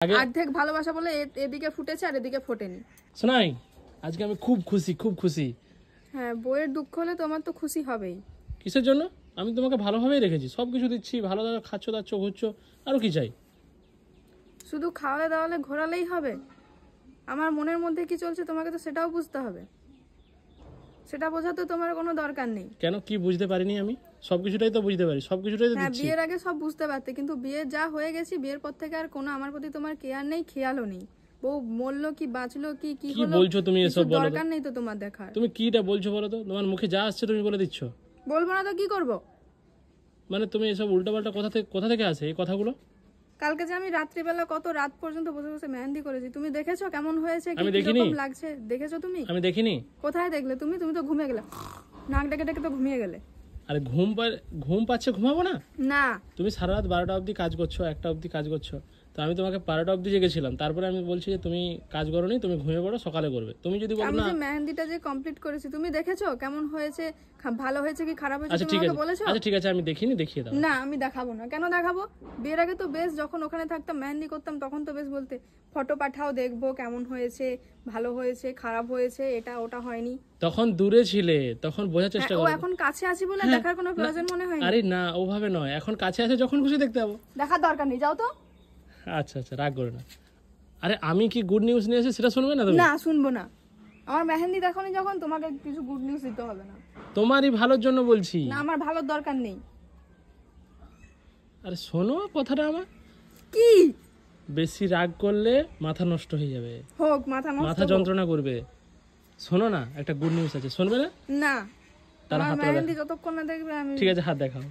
অর্ধেক ভালোবাসা বলে এদিকে ফুটেছে আর এদিকে ফোটেনি। শোনাই, আজকে আমি খুব খুশি, খুব খুশি। হ্যাঁ, বইয়ের দুঃখ হলে তোমার তো খুশি হবেই। কিসের জন্য? আমি তোমাকে ভালোভাবেই রেখেছি, সব কিছু দিচ্ছি, ভালো ভালো খাচ্ছ দাচ্ছ ঘুরছো, আরো কি চাই? শুধু খাওয়ালে দাওয়ালে ঘোরালেই হবে? আমার মনের মধ্যে কি চলছে তোমাকে তো সেটাও বুঝতে হবে। সেটা বোঝা তো তোমার কোনো দরকার নেই। কেন, কি বুঝতে পারিনি আমি? সবকিছুটাই তো বুঝতে পারি, সবকিছুটাই তো হ্যাঁ, দিচ্ছি। বিয়ের আগে সব বুঝতে পারতে, কিন্তু বিয়ে যা হয়ে গেছি, বিয়ের পর থেকে আর কোনো আমার প্রতি তোমার কেয়ার নেই, খেয়ালও নেই। বউ মরলো কি বাঁচলো কি কি কি হলো বলছো তুমি এসব? বলো, দরকার নেই তো তোমার দেখার। তুমি কিটা বলছো বলো তো? তোমার মুখে যা আসছে তুমি বলে দিচ্ছ। বলবো না তো কি করব? মানে তুমি এসব উল্টাপাল্টা কোথা থেকে আসে এই কথাগুলো? কালকে যে আমি রাত্রিবেলা কত রাত পর্যন্ত বসে বসে মেহেন্দি করেছি, তুমি দেখেছো কেমন হয়েছে, আমি কি দেখিনি। রকম লাগছে? দেখেছো তুমি? আমি দেখিনি। কোথায় দেখলে তুমি? তুমি তো ঘুমিয়ে গেলে, নাক ডেকে ডেকে তো ঘুমিয়ে গেলে। আরে ঘুম পাচ্ছে, ঘুমাবো না? না, তুমি সারা রাত 12টা অবধি কাজ করছো, 1টা অবধি কাজ করছো, তো আমি তোমাকে 12টা অবধি জেগেছিলাম, তারপরে আমি বলছি যে তুমি কাজ করোনি, তুমি ঘুমিয়ে পড়ো, সকালে করবে। তুমি যদি বলো আমি না। যে মেহেন্দিটা যে কমপ্লিট করেছি, তুমি দেখেছো কেমন হয়েছে, ভালো হয়েছে কি খারাপ হয়েছে, আচ্ছা তুমি ঠিক আমাকে আছে, বলেছো? আচ্ছা ঠিক আছে, আমি দেখিনি, দেখিয়ে দাও। না, আমি দেখাবো না। কেন দেখাবো? বিয়ের আগে তো বেশ, যখন ওখানে থাকতাম মেহেন্দি করতাম তখন তো বেশ বলতে, ফটো পাঠাও দেখবো কেমন হয়েছে, ভালো হয়েছে খারাপ হয়েছে, এটা ওটা হয়নি। তখন দূরে ছিলে, তখন বোঝার চেষ্টা ও করো। এখন কাছে আছি বলে দেখার কোনো প্রয়োজন মনে হয় না। আরে না, ওভাবে নয়, এখন কাছে আছে যখন খুশি দেখতে যাবো। দেখার দরকার নেই, যাও তো। আচ্ছা আচ্ছা, রাগ করো না। আরে আমি কি গুড নিউজ নিয়ে এসেছি সেটা শুনবে না তুমি? না, শুনবো না। আমার মেহেন্দি দেখোনি যখন, তোমাকে কিছু গুড নিউজ দিতে হবে না। তোমারই ভালোর জন্য বলছি। না, আমার ভালোর দরকার নেই। আরে শোনো কথাটা আমার। কি? বেশি রাগ করলে মাথা নষ্ট হয়ে যাবে, হোক, মাথা নষ্ট মাথা হোক। যন্ত্রণা করবে। শোনো না, একটা গুড নিউজ আছে, শুনবে না? না, তার আমার হাতটা মেহেন্দি যতক্ষণ না দেখবে আমি। ঠিক আছে, হাত দেখাও।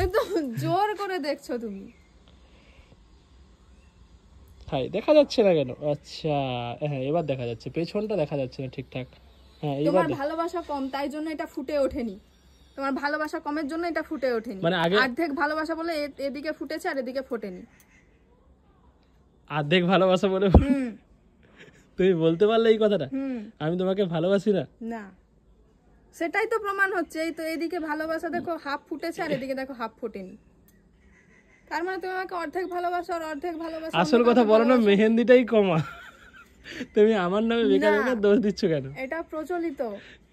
একদম জোর করে দেখছো তুমি। হাই, দেখা যাচ্ছে না কেন? আচ্ছা, হ্যাঁ এবার দেখা যাচ্ছে, পেছনটা দেখা যাচ্ছে না ঠিকঠাক। হ্যাঁ এবার তোমার ভালোবাসা কম, তাই জন্য এটা ফুটে ওঠেনি। তোমার ভালোবাসা কমের জন্য এটা ফুটে ওঠেনি। মানে আগে অর্ধেক ভালোবাসা বলে এদিকে ফুটেছে আর এদিকে ফোটেনি। অর্ধেক ভালোবাসা বলে হুম তুমি বলতে পারলে এই কথাটা? হুম। আমি তোমাকে ভালোবাসি না? না, সেটাই তো প্রমাণ হচ্ছে। এই তো এদিকে ভালোবাসা দেখো হাফ ফুটেছে আর এদিকে দেখো হাফ ফোটেনি। তার মানে তুমি আমাকে অর্ধেক ভালোবাসা আর অর্ধেক ভালোবাসা। আসল কথা বলো না, মেহেন্দিটাই কমা। তুমি আমার নামে বেকার বেকার দোষ দিচ্ছ কেন? এটা প্রচলিত,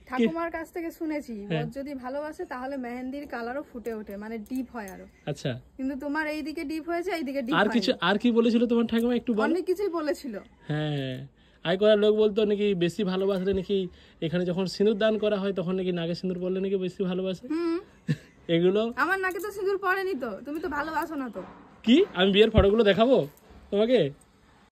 ঠাকুমার কাছ থেকে শুনেছি, বর যদি ভালোবাসে তাহলে মেহেন্দির কালারও ফুটে ওঠে, মানে ডিপ হয় আরো। আচ্ছা, কিন্তু তোমার এইদিকে ডিপ হয়েছে, এইদিকে ডিপ আর কিছু, আর কি বলেছিল তোমার ঠাকুমা একটু বলো? অনেক কিছুই বলেছিল। হ্যাঁ, আই করার লোক বলতো নাকি বেশি ভালোবাসলে নাকি এখানে যখন সিঁদুর দান করা হয় তখন নাকি নাগে সিঁদুর পড়লে নাকি বেশি ভালোবাসে। এগুলো আমার নাকে তো সিঁদুর পড়েনি তো, তুমি তো ভালোবাসো না তো। কি? আমি বিয়ের ফটোগুলো দেখাবো তোমাকে?